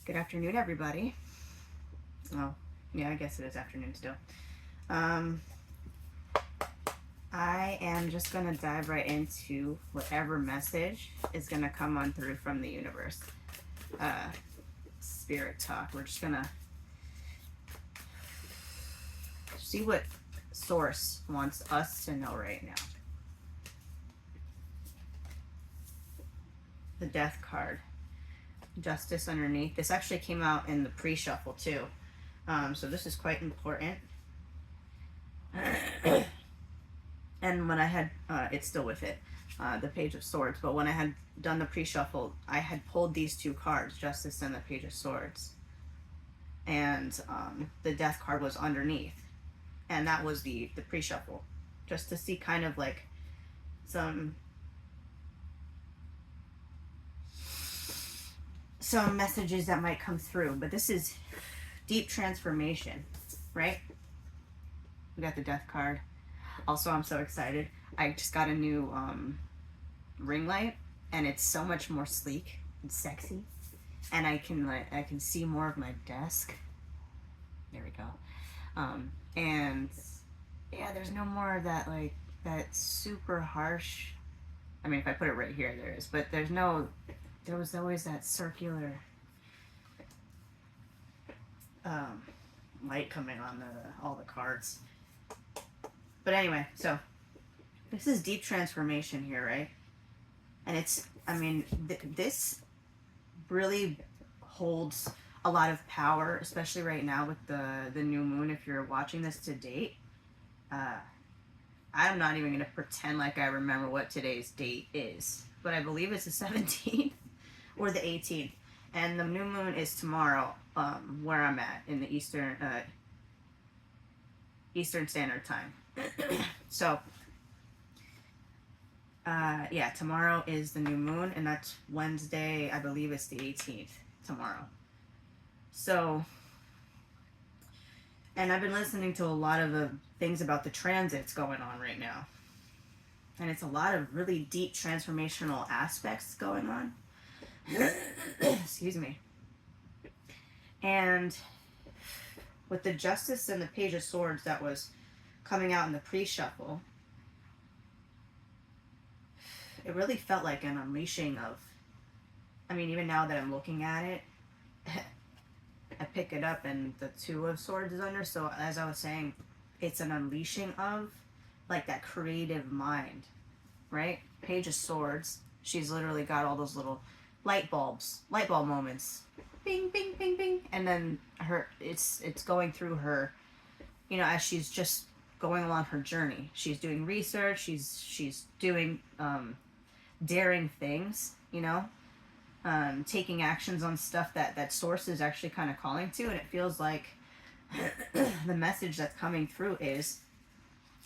Good afternoon, everybody. Oh, yeah, I guess it is afternoon still. Um, I am just gonna dive right into whatever message is gonna come on through from the universe. Uh, Spirit talk. We're just gonna see what Source wants us to know right now. The Death card, Justice underneath. This actually came out in the pre-shuffle too, so this is quite important. And when I had it's still with it, the Page of Swords. But when I had done the pre-shuffle, I had pulled these two cards, Justice and the Page of Swords, and the Death card was underneath, and that was the pre-shuffle, just to see kind of like some some messages that might come through. But this is deep transformation, right? We got the Death card. Also, I'm so excited. I just got a new ring light, and it's so much more sleek and sexy. And I can see more of my desk. There we go. And yeah, there's no more of that like that super harsh. I mean, if I put it right here, there is, but there's no. There was always that circular um, light coming on all the cards. But anyway, so this is deep transformation here, right? And it's, I mean, this really holds a lot of power, especially right now with the new moon. If you're watching this to date, uh, I'm not even gonna pretend like I remember what today's date is, but I believe it's the 17th or the 18th, and the new moon is tomorrow, where I'm at in the Eastern Standard Time. So, yeah, tomorrow is the new moon, and that's Wednesday. I believe it's the 18th tomorrow. So, and I've been listening to a lot of the things about the transits going on right now. And it's a lot of really deep transformational aspects going on. Excuse me. And with the Justice and the Page of Swords that was coming out in the pre shuffle, it really felt like an unleashing of. I mean, even now that I'm looking at it, I pick it up and the Two of Swords is under. So, as I was saying, it's an unleashing of like that creative mind, right? Page of Swords. She's literally got all those little light bulb moments, bing, bing, bing, bing, and then it's going through her, as she's just going along her journey. She's doing research. She's doing daring things, taking actions on stuff that Source is actually kind of calling to, and it feels like the message that's coming through is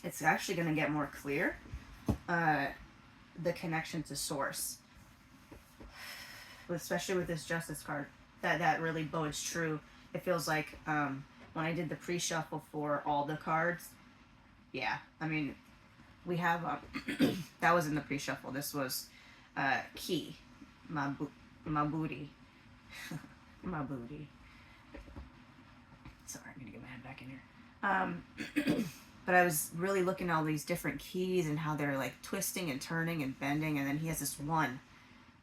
it's actually going to get more clear. The connection to Source, especially with this Justice card, that really bodes true. It feels like when I did the pre-shuffle for all the cards, yeah, I mean, we have that was in the pre-shuffle. This was Key, my booty, my booty. Sorry, I'm gonna get my head back in here. But I was really looking at all these different keys and how they're like twisting and turning and bending, and then he has this one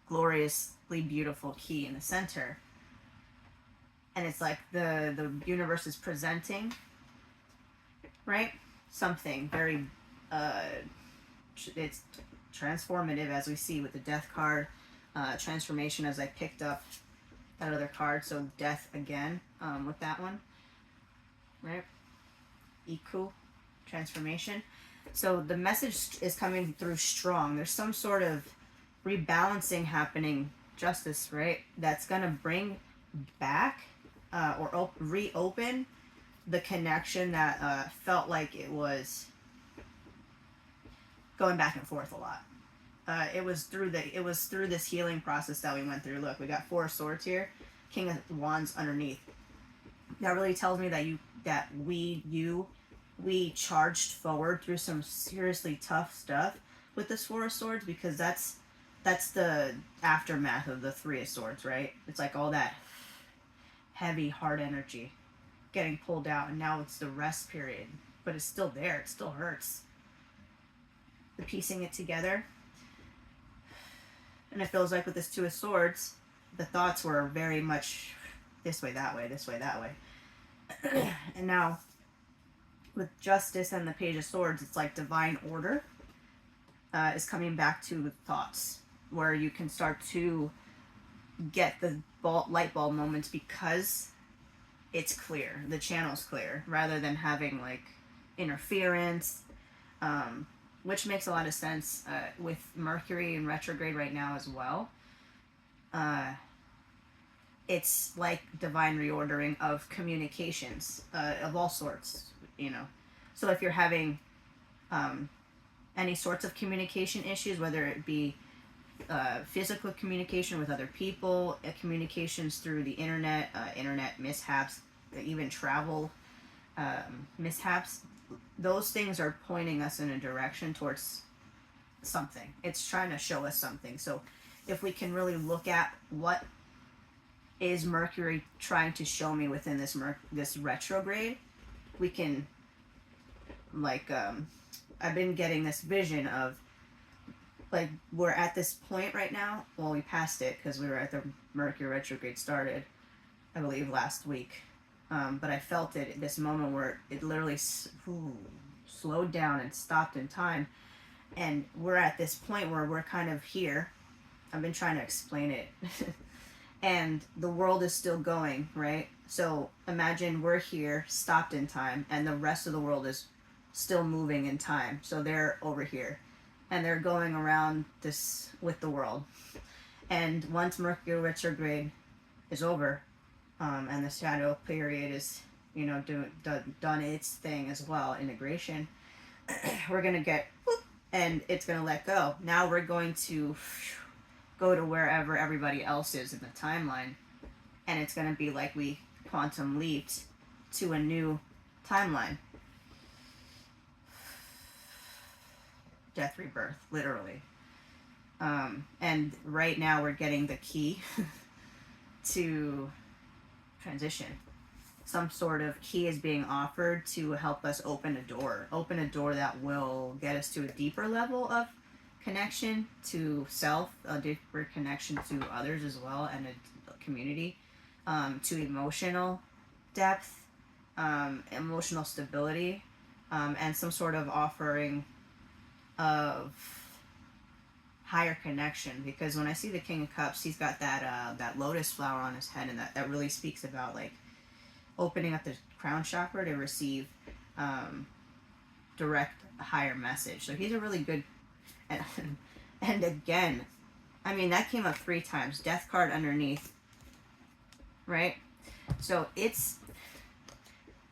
gloriously beautiful key in the center, and it's like the universe is presenting, right, something very it's transformative, as we see with the Death card, transformation, as I picked up that other card, so death again, with that one, right? Iku, transformation. So the message is coming through strong. There's some sort of rebalancing happening, Justice, right? That's gonna bring back or reopen the connection that felt like it was going back and forth a lot. It was through this healing process that we went through. Look, we got Four of Swords here, King of Wands underneath. That really tells me that we charged forward through some seriously tough stuff with this Four of Swords, because that's the aftermath of the Three of Swords, right? It's like all that heavy, hard energy getting pulled out, and now it's the rest period. But it's still there, it still hurts. The piecing it together. And it feels like with this Two of Swords, the thoughts were very much this way, that way, this way, that way. And now, with Justice and the Page of Swords, it's like divine order is coming back to thoughts, where you can start to get the light bulb moments because it's clear, the channel's clear, rather than having like interference, which makes a lot of sense with Mercury in retrograde right now as well. It's like divine reordering of communications of all sorts, you know. So if you're having any sorts of communication issues, whether it be physical communication with other people, communications through the internet, internet mishaps, even travel mishaps, those things are pointing us in a direction towards something. It's trying to show us something. So if we can really look at what is Mercury trying to show me within this retrograde, we can, like, I've been getting this vision of, like, we're at this point right now. Well, we passed it because we were at the Mercury retrograde started, I believe, last week. But I felt it at this moment where it literally slowed down and stopped in time. And we're at this point where we're kind of here. I've been trying to explain it. And the world is still going, right? So imagine we're here, stopped in time, and the rest of the world is still moving in time. So they're over here. And they're going around this with the world. And once Mercury retrograde is over, and the shadow period is, you know, done its thing as well, integration, we're going to get, and it's going to let go. Now we're going to go to wherever everybody else is in the timeline. And it's going to be like we quantum leaped to a new timeline. Death, rebirth, literally. And right now we're getting the key to transition. Some sort of key is being offered to help us open a door that will get us to a deeper level of connection to self, a deeper connection to others as well, and a community, to emotional depth, emotional stability, and some sort of offering of higher connection. Because when I see the King of Cups, he's got that lotus flower on his head, and that really speaks about like opening up the crown chakra to receive direct higher message. So he's a really good, and again, I mean, that came up 3 times, death card underneath, right? So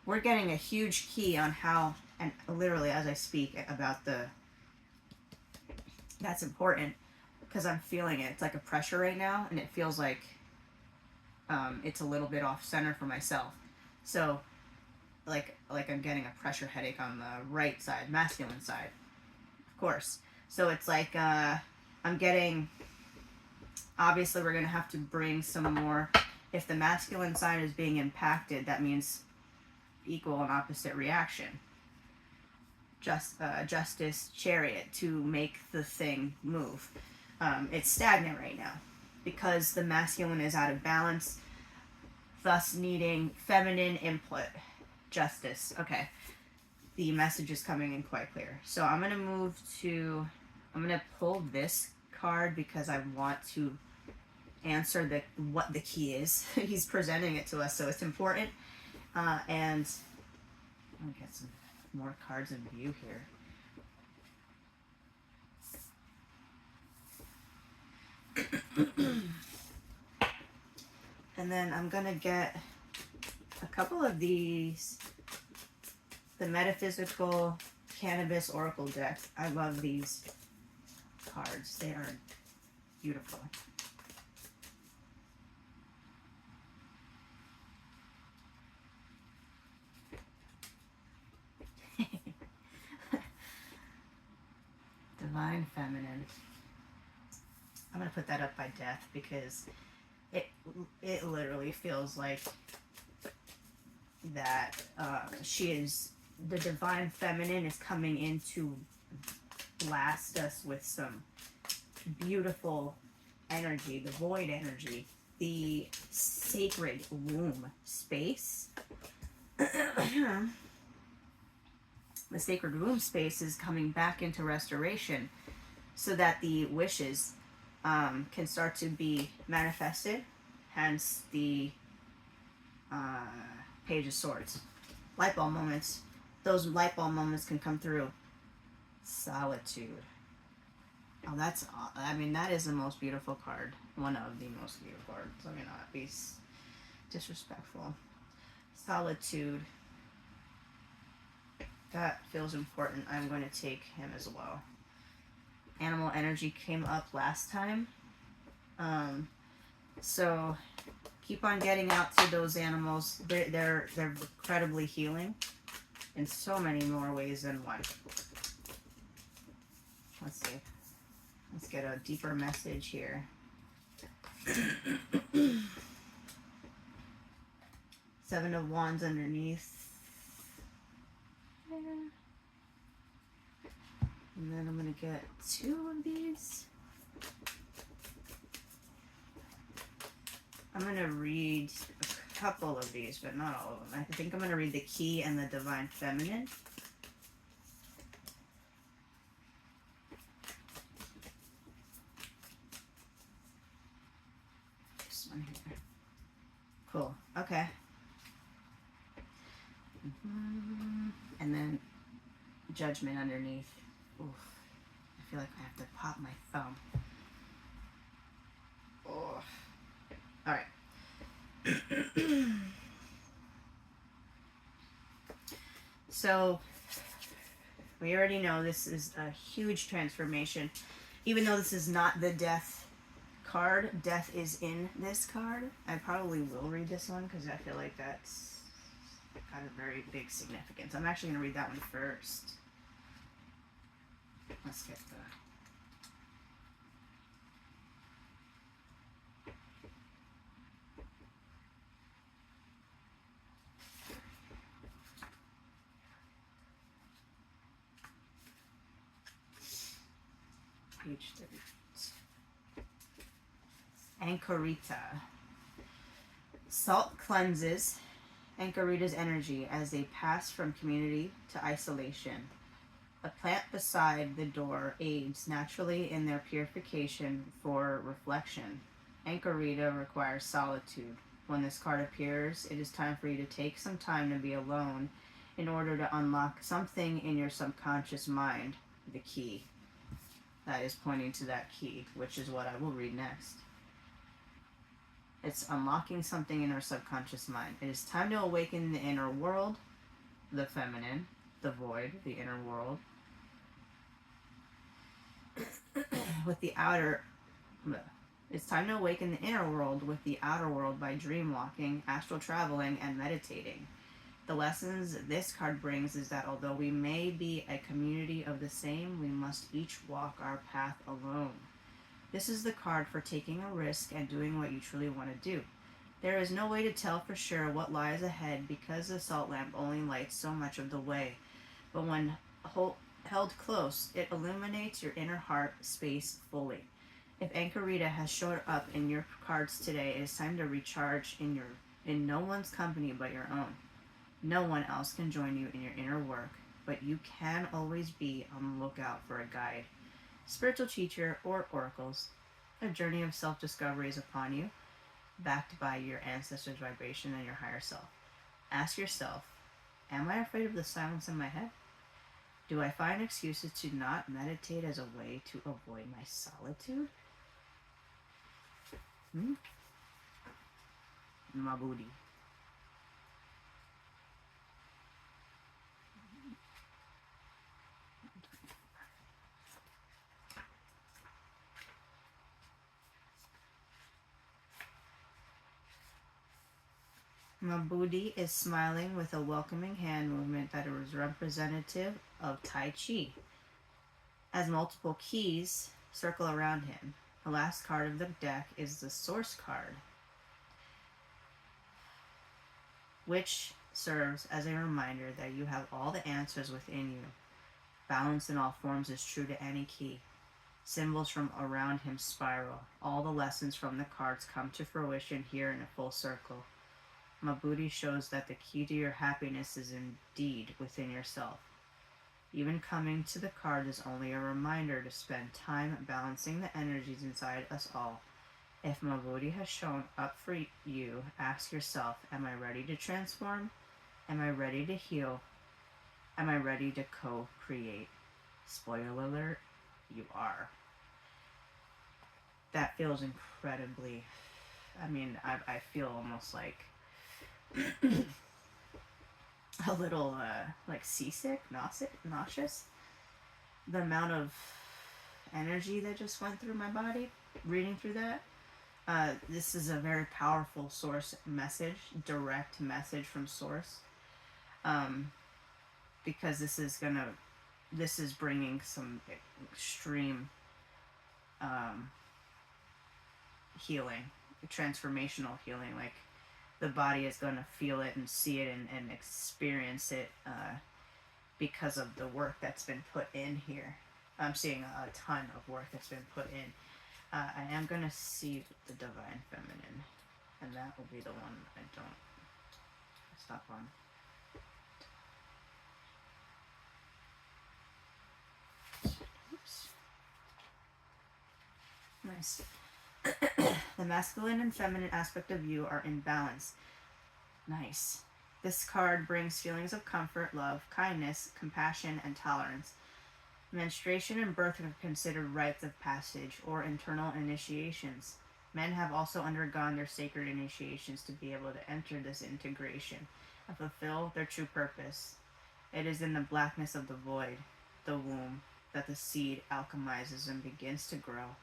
we're getting a huge key on how, and literally as I speak about that's important because I'm feeling it. It's like a pressure right now, and it feels like it's a little bit off center for myself. So, like I'm getting a pressure headache on the right side, masculine side, of course. So it's like I'm getting. Obviously, we're gonna have to bring some more. If the masculine side is being impacted, that means equal and opposite reaction. Justice, Chariot, to make the thing move. It's stagnant right now because the masculine is out of balance, thus needing feminine input. Justice. Okay. The message is coming in quite clear. So I'm going to pull this card because I want to answer what the key is. He's presenting it to us, so it's important. And I'll get some more cards in view here. And then I'm gonna get a couple of these, the Metaphysical Cannabis Oracle deck. I love these cards. They are beautiful. Divine Feminine. I'm going to put that up by death because it it literally feels like that she is the divine feminine is coming in to blast us with some beautiful energy, the void energy, the sacred womb space. The sacred womb space is coming back into restoration so that the wishes can start to be manifested, hence the uh, Page of Swords. Light bulb moments. Those light bulb moments can come through. Solitude. Oh, that's. I mean, that is the most beautiful card. One of the most beautiful cards. Let me not be disrespectful. Solitude. That feels important. I'm going to take him as well. Animal energy came up last time. So keep on getting out to those animals. They're incredibly healing in so many more ways than one. Let's see. Let's get a deeper message here. Seven of Wands underneath. And then I'm going to get two of these. I'm going to read a couple of these, but not all of them. I think I'm going to read the Key and the Divine Feminine. This one here. Cool. Okay. And then Judgment underneath. Oof. I feel like I have to pop my thumb. Oh. Alright. So, we already know this is a huge transformation. Even though this is not the Death card, Death is in this card. I probably will read this one because I feel like that's got a very big significance. I'm actually going to read that one first. Let's get the... Page 30. Anchorita. Salt cleanses Anchorita's energy as they pass from community to isolation. A plant beside the door aids naturally in their purification for reflection. Anchorita requires solitude. When this card appears, it is time for you to take some time to be alone in order to unlock something in your subconscious mind, the key. That is pointing to that key, which is what I will read next. It's unlocking something in our subconscious mind. It is time to awaken the inner world, the feminine, the void, the inner world, with the outer. It's time to awaken the inner world with the outer world by dream walking, astral traveling, and meditating. The lessons this card brings is that although we may be a community of the same, we must each walk our path alone. This is the card for taking a risk and doing what you truly want to do. There is no way to tell for sure what lies ahead because the salt lamp only lights so much of the way. But when held close, it illuminates your inner heart space fully. If Anchorita has showed up in your cards today, it is time to recharge in no one's company but your own. No one else can join you in your inner work, but you can always be on the lookout for a guide, spiritual teacher, or oracles. A journey of self-discovery is upon you, backed by your ancestors' vibration and your higher self. Ask yourself, am I afraid of the silence in my head? Do I find excuses to not meditate as a way to avoid my solitude? Mabudi. Mabudi is smiling with a welcoming hand movement that is representative of Tai Chi. As multiple keys circle around him, the last card of the deck is the Source card. which serves as a reminder that you have all the answers within you. Balance in all forms is true to any key. Symbols from around him spiral. All the lessons from the cards come to fruition here in a full circle. Mabudi shows that the key to your happiness is indeed within yourself. Even coming to the card is only a reminder to spend time balancing the energies inside us all. If Mabudi has shown up for you, ask yourself, am I ready to transform? Am I ready to heal? Am I ready to co-create? Spoiler alert, you are. That feels incredibly, I feel almost like a little like seasick, nauseous. The amount of energy that just went through my body reading through that. This is a very powerful source message, direct message from source, because this is bringing some extreme healing, transformational healing. Like the body is going to feel it and see it and experience it because of the work that's been put in here. I'm seeing a ton of work that's been put in. I am going to see the Divine Feminine, and that will be the one I don't stop on. Oops. Nice. The masculine and feminine aspect of you are in balance. Nice. This card brings feelings of comfort, love, kindness, compassion, and tolerance. Menstruation and birth are considered rites of passage or internal initiations. Men have also undergone their sacred initiations to be able to enter this integration and fulfill their true purpose. It is in the blackness of the void, the womb, that the seed alchemizes and begins to grow.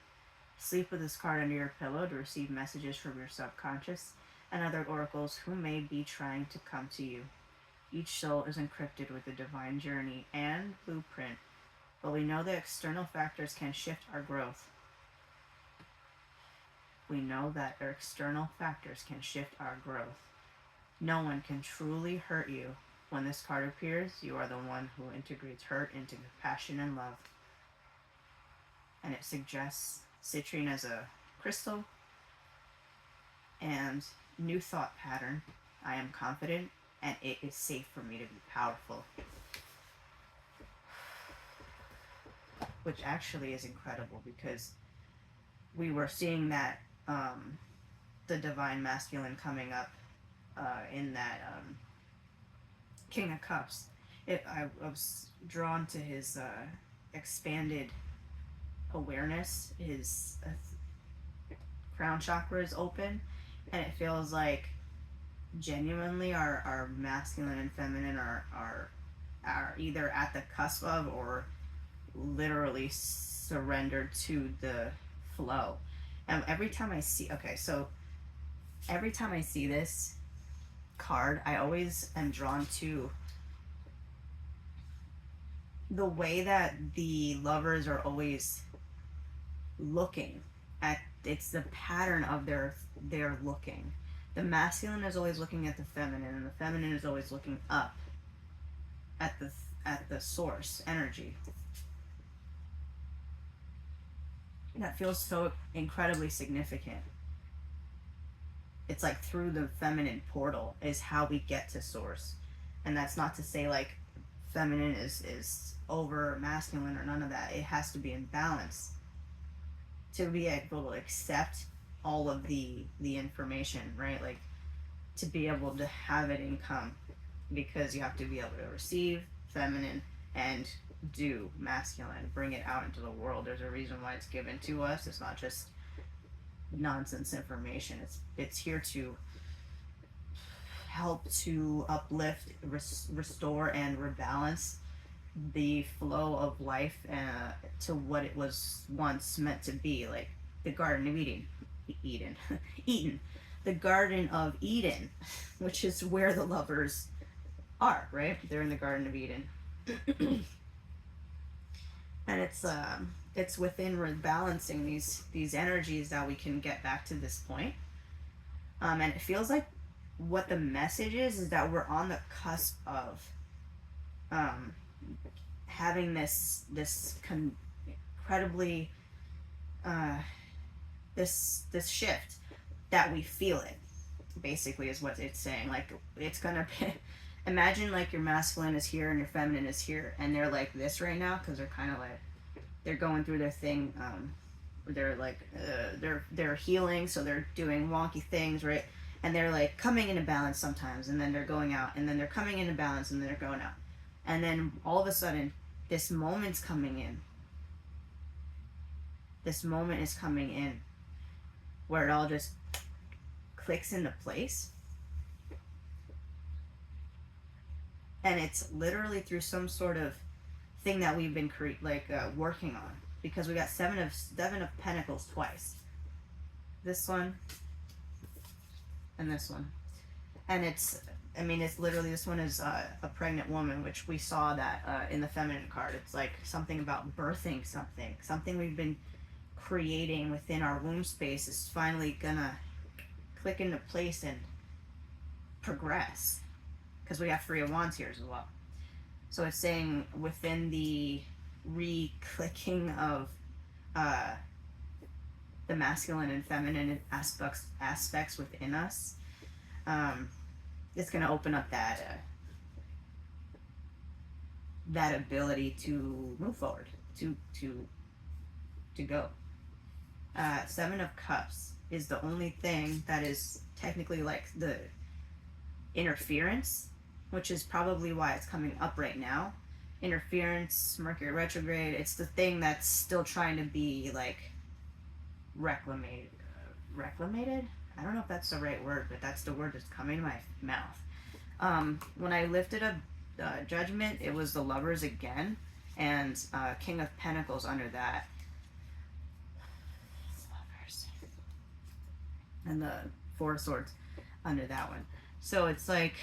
Sleep with this card under your pillow to receive messages from your subconscious and other oracles who may be trying to come to you. Each soul is encrypted with the divine journey and blueprint, but we know that external factors can shift our growth. We know that external factors can shift our growth. No one can truly hurt you. When this card appears, you are the one who integrates hurt into compassion and love. And it suggests citrine as a crystal and new thought pattern. I am confident and it is safe for me to be powerful. Which actually is incredible because we were seeing that the divine masculine coming up in that King of Cups. I was drawn to his expanded awareness. His crown chakra is open, and it feels like genuinely our masculine and feminine are either at the cusp of or literally surrendered to the flow. And every time I see this card, I always am drawn to the way that the lovers are always looking at. It's the pattern of their looking. The masculine is always looking at the feminine, and the feminine is always looking up at the source energy. That feels so incredibly significant. It's like through the feminine portal is how we get to source. And that's not to say like feminine is over masculine or none of that. It has to be in balance to be able to accept all of the information, right? Like to be able to have it income, because you have to be able to receive feminine and do masculine, bring it out into the world. There's a reason why it's given to us. It's not just nonsense information. It's here to help to uplift, restore, and rebalance the flow of life to what it was once meant to be, like the Garden of Eden, the Garden of Eden, which is where the lovers are, right? They're in the Garden of Eden. And it's within rebalancing these energies that we can get back to this point. And it feels like what the message is that we're on the cusp of um, having this incredibly uh, this shift that we feel it, basically is what it's saying. Like it's gonna be, imagine like your masculine is here and your feminine is here and they're like this right now because they're kind of like they're going through their thing. They're like they're healing, so they're doing wonky things, right? And they're like coming into balance sometimes, and then they're going out, and then they're coming into balance, and then they're going out, and then all of a sudden, this moment's coming in. This moment is coming in, where it all just clicks into place, and it's literally through some sort of thing that we've been working on, because we got seven of Pentacles twice. This one and this one, and it's literally, this one is a pregnant woman, which we saw that in the feminine card. It's like something about birthing something we've been creating within our womb space is finally gonna click into place and progress, because we have Three of Wands here as well. So it's saying within the re-clicking of the masculine and feminine aspects within us, it's going to open up that ability to move forward, to go. Seven of Cups is the only thing that is technically like the interference, which is probably why it's coming up right now. Interference, Mercury retrograde, it's the thing that's still trying to be like reclamated. I don't know if that's the right word, but that's the word that's coming to my mouth. When I lifted up Judgment, it was the Lovers again, and King of Pentacles under that. Lovers. And the Four of Swords under that one. So it's like,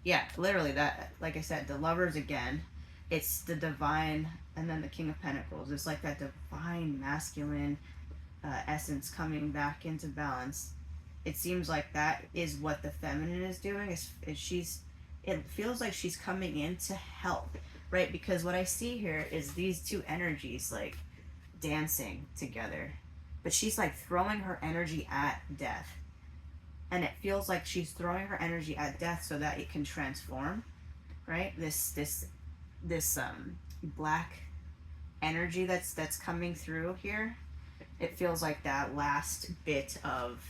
yeah, literally that, like I said, the Lovers again, it's the divine, and then the King of Pentacles. It's like that divine masculine essence coming back into balance. It seems like that is what the feminine is doing. It feels like she's coming in to help, right? Because what I see here is these two energies like dancing together, but she's like throwing her energy at death. And it feels like she's throwing her energy at death so that it can transform, right? This black energy that's coming through here. It feels like that last bit of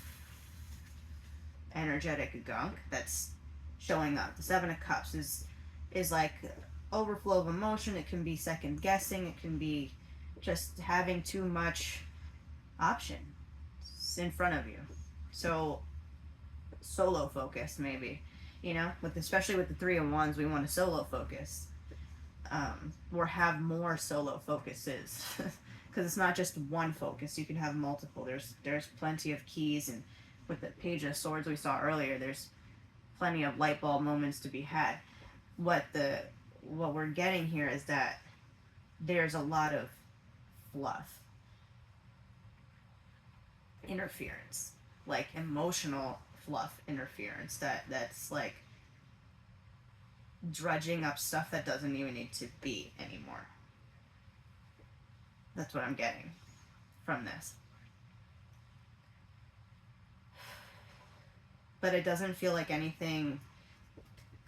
energetic gunk that's showing up. The Seven of Cups is like overflow of emotion. It can be second guessing. It can be just having too much option in front of you. So solo focus, maybe, especially with the Three of Wands, we want to solo focus, or have more solo focuses, because it's not just one focus. You can have multiple. There's plenty of keys, and with the Page of Swords we saw earlier, there's plenty of light bulb moments to be had. What we're getting here is that there's a lot of fluff, interference, like emotional fluff interference that's like drudging up stuff that doesn't even need to be anymore. That's what I'm getting from this. But it doesn't feel like anything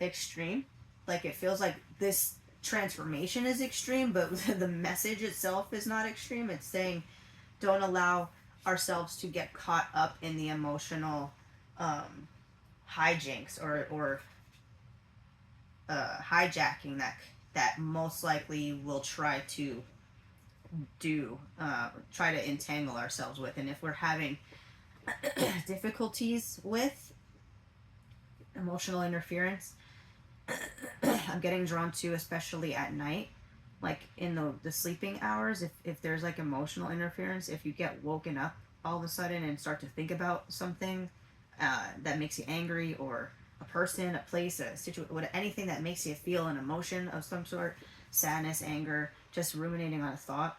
extreme. Like it feels like this transformation is extreme, but the message itself is not extreme. It's saying don't allow ourselves to get caught up in the emotional hijinks or hijacking that most likely we'll try to try to entangle ourselves with. And if we're having difficulties with emotional interference, I'm getting drawn to, especially at night, like in the sleeping hours, if there's like emotional interference, if you get woken up all of a sudden and start to think about something that makes you angry, or a person, a place, a situation, anything that makes you feel an emotion of some sort, sadness, anger, just ruminating on a thought,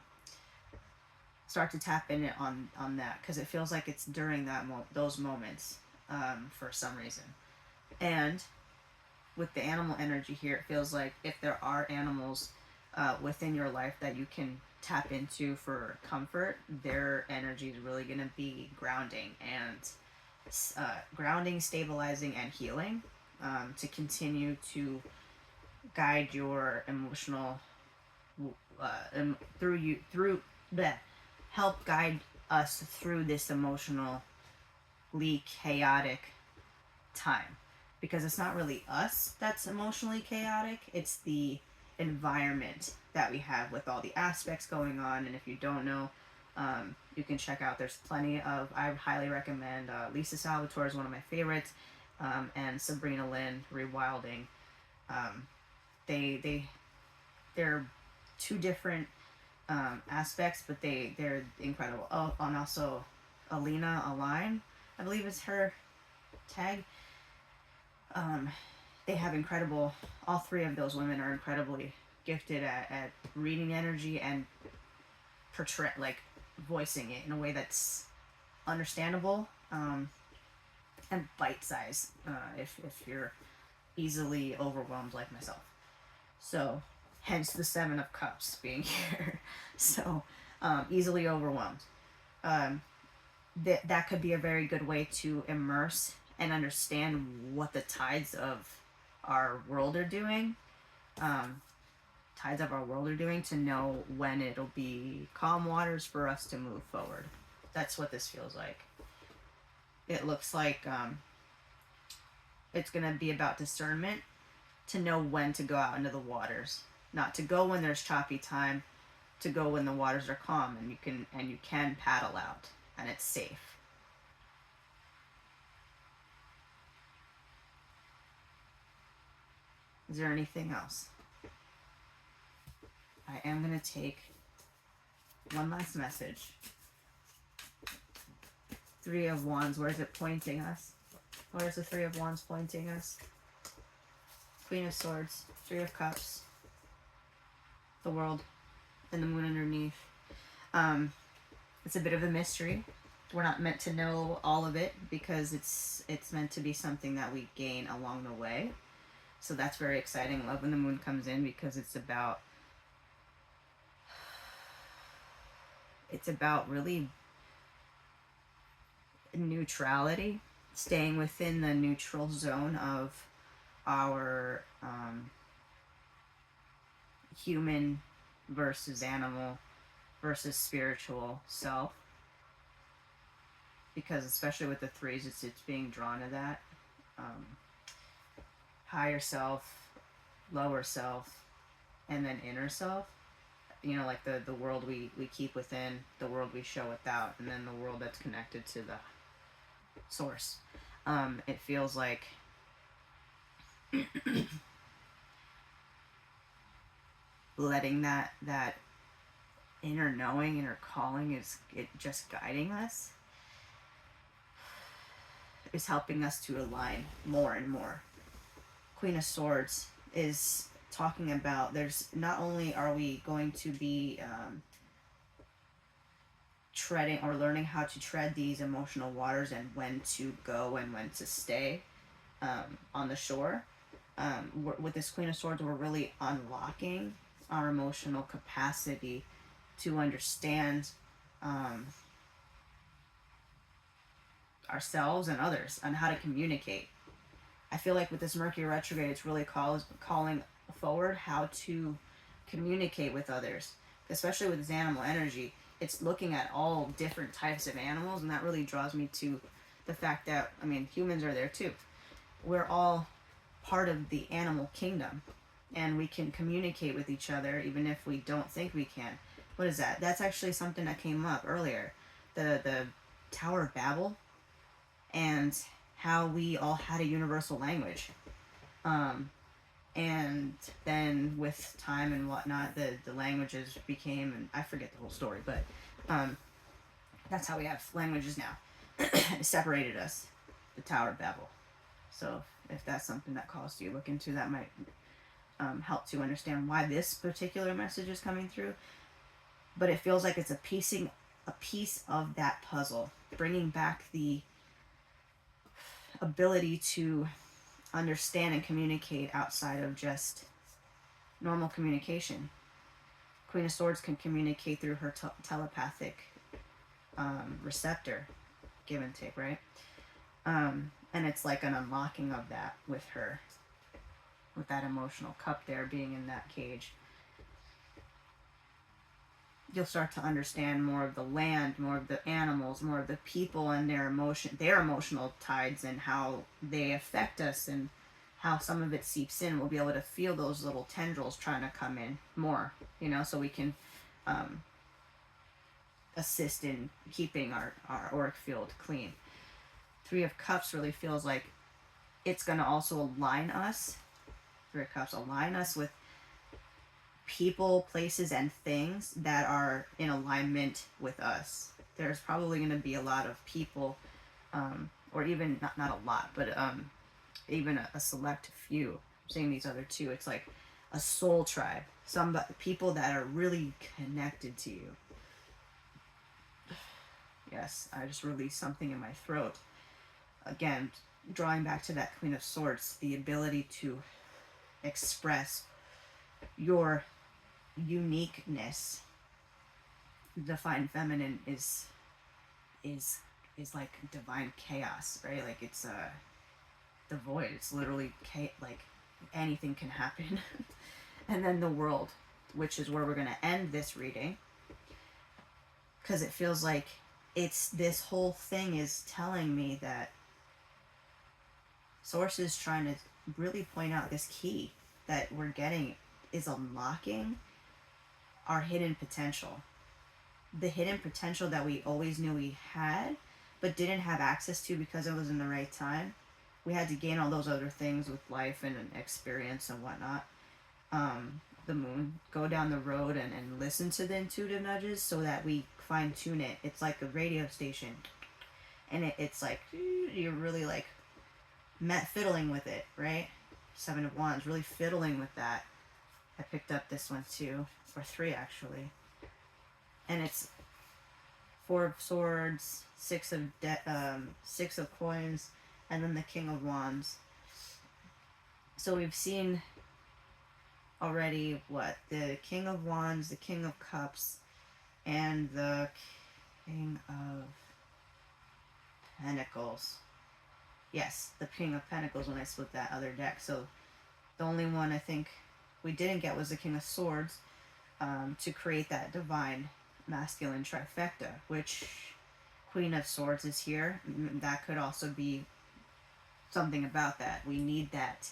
start to tap in it on that, because it feels like it's during those moments for some reason. And with the animal energy here, it feels like if there are animals within your life that you can tap into for comfort, their energy is really going to be grounding, stabilizing, and healing, to continue to guide your emotional through that, help guide us through this emotionally chaotic time, because it's not really us that's emotionally chaotic, it's the environment that we have with all the aspects going on. And if you don't know, you can check out, there's plenty of, I highly recommend Lisa Salvatore is one of my favorites, and Sabrina Lynn Rewilding. They're two different aspects, but they're incredible. Oh, and also Alina Align, I believe is her tag. They have incredible, all three of those women are incredibly gifted at reading energy and voicing it in a way that's understandable, and bite-sized, if you're easily overwhelmed like myself. So, hence the Seven of Cups being here. So, easily overwhelmed. That could be a very good way to immerse and understand what the tides of our world are doing. To know when it'll be calm waters for us to move forward. That's what this feels like. It looks like it's going to be about discernment, to know when to go out into the waters, not to go when there's choppy time, to go when the waters are calm and you can paddle out and it's safe. Is there anything else? I am going to take one last message. Three of Wands, where is it pointing us? Where is the Three of Wands pointing us? Queen of Swords, Three of Cups, the World, and the Moon underneath. It's a bit of a mystery. We're not meant to know all of it because it's meant to be something that we gain along the way. So that's very exciting. I love when the moon comes in because it's about really neutrality, staying within the neutral zone of our human versus animal versus spiritual self. Because especially with the threes, it's being drawn to that. Higher self, lower self, and then inner self. You know, like the world we keep within, the world we show without, and then the world that's connected to the source. It feels like letting that inner knowing, inner calling, is it just guiding us, is helping us to align more and more. Queen of Swords is talking about, there's not only are we going to be treading or learning how to tread these emotional waters and when to go and when to stay on the shore. With this Queen of Swords, we're really unlocking our emotional capacity to understand ourselves and others, and how to communicate. I feel like with this Mercury retrograde, it's really calling forward how to communicate with others, especially with this animal energy. It's looking at all different types of animals, and that really draws me to the fact that, I mean, humans are there too. We're all part of the animal kingdom, and we can communicate with each other even if we don't think we can. What is that? That's actually something that came up earlier. The Tower of Babel, and how we all had a universal language. And then with time and whatnot, the languages became, and I forget the whole story, but that's how we have languages now. It separated us, the Tower of Babel. So if that's something that calls to you, look into that. Might help to understand why this particular message is coming through. But it feels like it's a piece of that puzzle, bringing back the ability to understand and communicate outside of just normal communication. Queen of Swords can communicate through her telepathic receptor, give and take, right? And it's like an unlocking of that with her, with that emotional cup there being in that cage. You'll start to understand more of the land, more of the animals, more of the people and their emotional tides and how they affect us and how some of it seeps in. We'll be able to feel those little tendrils trying to come in more, so we can assist in keeping our auric field clean. Three of Cups really feels like it's going to also align us. Three of Cups align us with people, places, and things that are in alignment with us. There's probably going to be a lot of people, or even not a lot, but even a select few. I'm saying these other two. It's like a soul tribe. Some people that are really connected to you. Yes, I just released something in my throat. Again, drawing back to that Queen of Swords, the ability to express your uniqueness. Divine Feminine is like divine chaos, right? Like it's the void. It's literally like anything can happen. And then the world, which is where we're going to end this reading, because it feels like this whole thing is telling me that Source is trying to really point out this key that we're getting is unlocking our hidden potential. The hidden potential that we always knew we had, but didn't have access to because it was in the right time. We had to gain all those other things with life and experience and whatnot. The moon, go down the road and listen to the intuitive nudges so that we fine tune it. It's like a radio station. And it's like, you're really like fiddling with it, right? Seven of Wands, really fiddling with that. I picked up this one too, or three actually. And it's Four of Swords, Six of Coins, and then the King of Wands. So we've seen already the King of Wands, the King of Cups, and the King of Pentacles. Yes, the King of Pentacles when I split that other deck. So the only one I think we didn't get was the King of Swords, to create that divine masculine trifecta, which Queen of Swords is here. That could also be something about that. We need that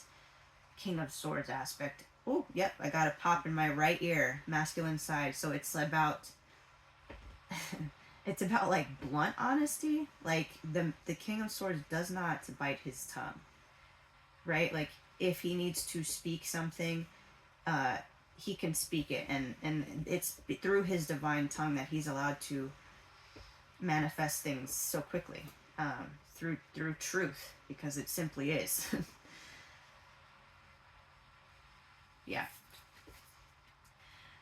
King of Swords aspect. Oh, yep, I got a pop in my right ear, masculine side. So it's about it's about like blunt honesty. Like the King of Swords does not bite his tongue, right? Like if he needs to speak something, he can speak it, and it's through his divine tongue that he's allowed to manifest things so quickly, through truth, because it simply is. Yeah.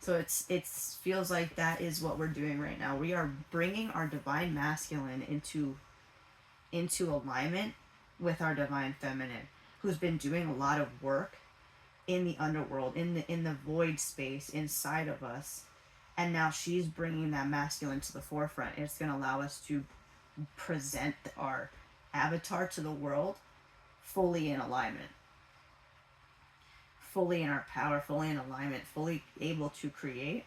So it feels like that is what we're doing right now. We are bringing our divine masculine into alignment with our divine feminine, who's been doing a lot of work in the underworld, in the void space inside of us, and now she's bringing that masculine to the forefront. It's going to allow us to present our avatar to the world fully in alignment, fully in our power, fully in alignment, fully able to create.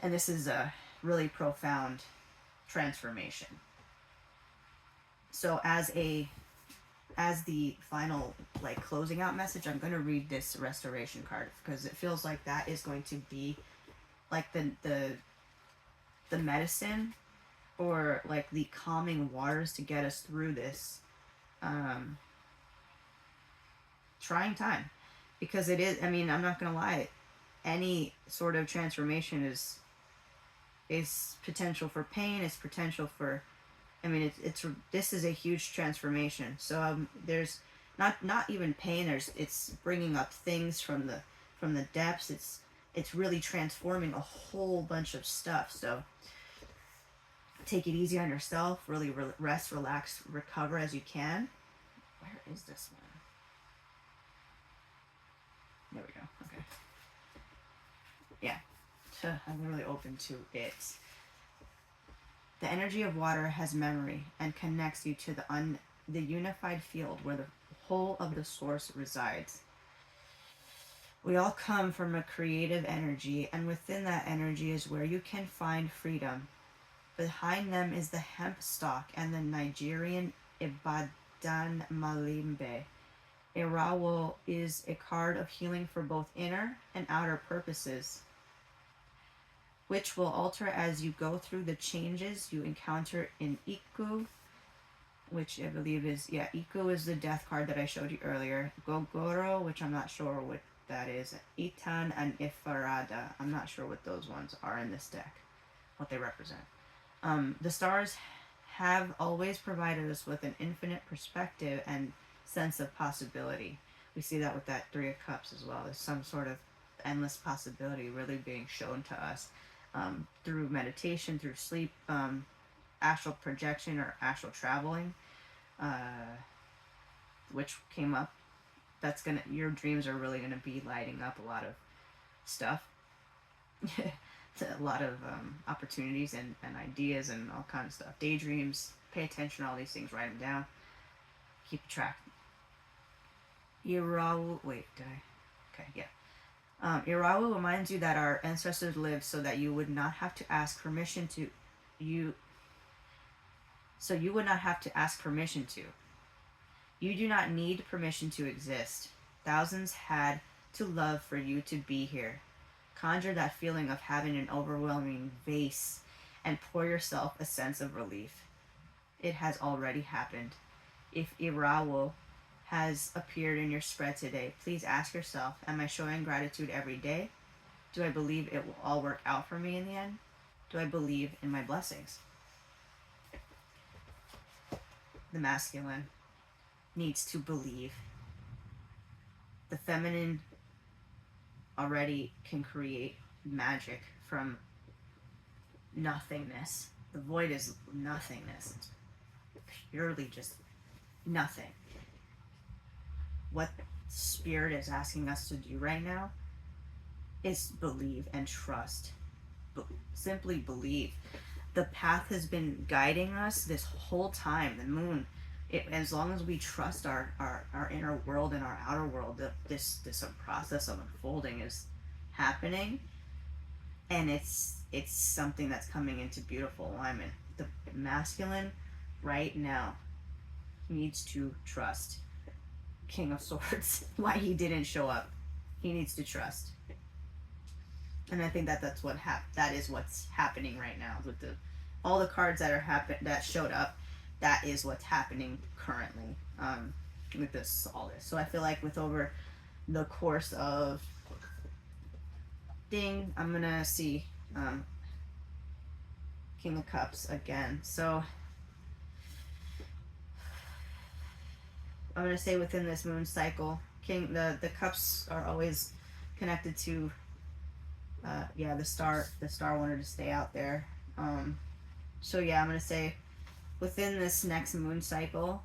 And this is a really profound transformation. So as the final like closing out message, I'm going to read this restoration card, because it feels like that is going to be like the medicine, or like the calming waters to get us through this trying time. Because it is, I mean, I'm not going to lie, any sort of transformation is potential for pain, it's potential for, I mean, this is a huge transformation. So there's not even pain. It's bringing up things from the depths. It's really transforming a whole bunch of stuff. So Take it easy on yourself. Really rest, relax, recover as you can. Where is this one? There we go. Okay. Yeah. I'm really open to it. The energy of water has memory and connects you to the unified field where the whole of the source resides. We all come from a creative energy, and within that energy is where you can find freedom. Behind them is the hemp stalk and the Nigerian Ibadan Malimbe. Irawo is a card of healing for both inner and outer purposes, which will alter as you go through the changes you encounter in Iku, which I believe is, yeah, Iku is the death card that I showed you earlier. Gogoro, which I'm not sure what that is. Itan and Ifarada. I'm not sure what those ones are in this deck, what they represent. The stars have always provided us with an infinite perspective and sense of possibility. We see that with that Three of Cups as well. There's some sort of endless possibility really being shown to us through meditation, through sleep, astral projection, or astral traveling, which came up. Your dreams are really gonna be lighting up a lot of stuff. A lot of opportunities and ideas and all kinds of stuff. Daydreams. Pay attention to all these things. Write them down. Keep track. Irawu. Wait, did I? Okay, yeah. Irawu reminds you that our ancestors lived so that you would not have to ask permission to you. So you would not have to ask permission to. You do not need permission to exist. Thousands had to love for you to be here. Conjure that feeling of having an overwhelming vase and pour yourself a sense of relief. It has already happened. If Irawo has appeared in your spread today, please ask yourself, am I showing gratitude every day? Do I believe it will all work out for me in the end? Do I believe in my blessings? The masculine needs to believe. The feminine already can create magic from nothingness. The void is nothingness. It's purely just nothing. What Spirit is asking us to do right now is believe and trust. Simply believe. The path has been guiding us this whole time. The moon, as long as we trust our inner world and our outer world, this process of unfolding is happening, and it's something that's coming into beautiful alignment. The masculine right now needs to trust. King of Swords, why he didn't show up, he needs to trust. And I think that's what's happening right now with all the cards that showed up. That is what's happening currently with all this. So I feel like with over the course of I'm gonna see King of Cups again. So I'm gonna say within this moon cycle, the cups are always connected to the star wanted to stay out there. So yeah, I'm gonna say within this next moon cycle,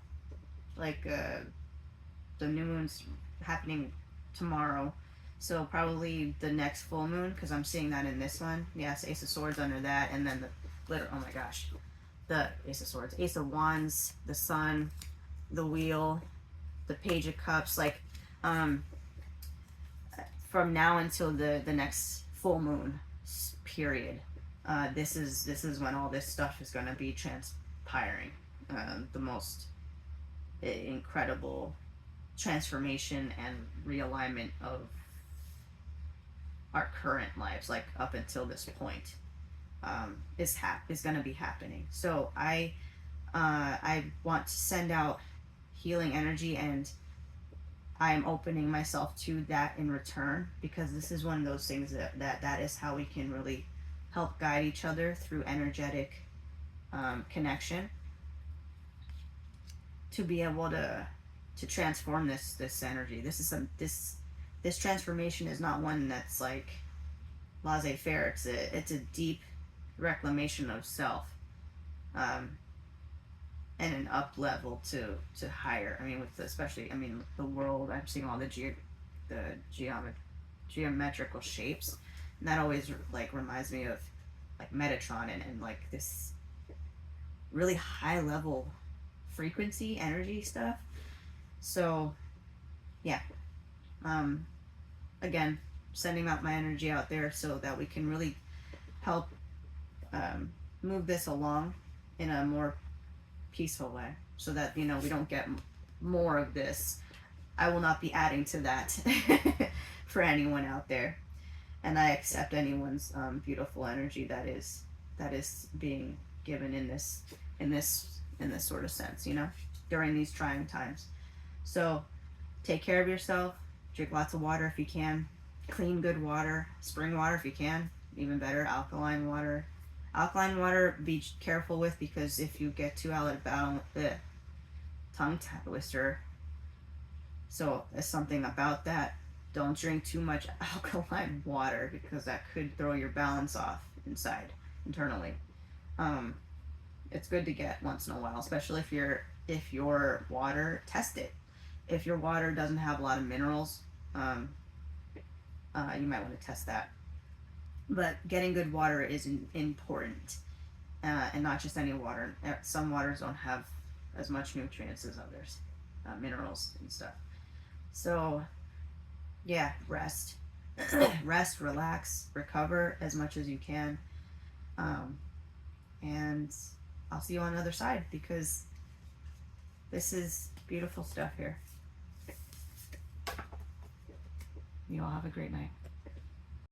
like the new moon's happening tomorrow, so probably the next full moon, because I'm seeing that in this one. Yes, Ace of Swords under that, and then oh my gosh, the Ace of Swords, Ace of Wands, the Sun, the Wheel, the Page of Cups. Like from now until the next full moon period, this is when all this stuff is going to be transpiring. The most incredible transformation and realignment of our current lives, like up until this point, is going to be happening. So I want to send out healing energy, and I am opening myself to that in return, because this is one of those things that is how we can really help guide each other through energetic connection, to be able to transform this energy. This transformation is not one that's like laissez-faire. It's a deep reclamation of self. um, and an up level to higher. I mean, with the, especially, I mean, the world. I'm seeing all the geometrical shapes, and that always like reminds me of like Metatron and like this really high level frequency energy stuff. So yeah, um, again, sending out my energy out there so that we can really help um, move this along in a more peaceful way, so that we don't get more of this. I will not be adding to that for anyone out there, and I accept anyone's beautiful energy that is being given in this sort of sense, during these trying times. So take care of yourself. Drink lots of water if you can. Clean, good water. Spring water if you can. Even better, alkaline water. Alkaline water, be careful with, because if you get too out of balance, the tongue twister. So there's something about that. Don't drink too much alkaline water, because that could throw your balance off internally. Um, it's good to get once in a while, especially if your water, test it. If your water doesn't have a lot of minerals, you might want to test that. But getting good water is important, and not just any water. Some waters don't have as much nutrients as others, minerals and stuff. So yeah, rest, rest, relax, recover as much as you can, um, and I'll see you on the other side, because this is beautiful stuff here. You all have a great night.